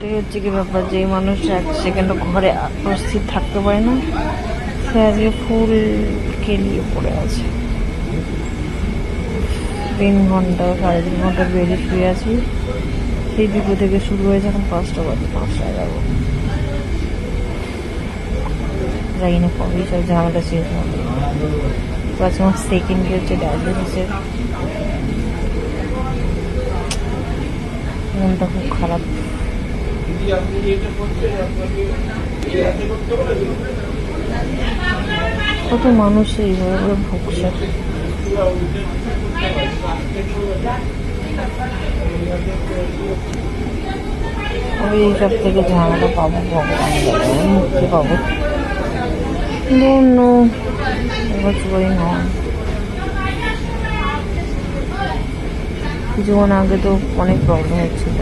এই হচ্ছে কি ব্যাপার, যে মানুষ এক সেকেন্ডও ঘরে উপস্থিত থাকতে পারে না, সে আজকে ফুল কেলিয়ে পড়ে আছে। 3 ঘন্টা 3.5 ঘন্টা বেডে শুয়ে আছি। সেই 2টো থেকে শুরু হয়েছে, এখন 5টা বাজে, 5টায় যাবো। জানি না কবেই সব ঝামেলা শেষ হবে। আজকে আমার সেকেন্ড ডে হচ্ছে ডায়াবেটিসের। মনটা খুব খারাপ। কত মানুষ এইভাবে ভুগছে। আমি এইসব থেকে ঝামেলা পাবো, ভগবান জানে মুক্তি পাবো। কিছুক্ষণ আগে তো অনেক প্রবলেম হচ্ছিল।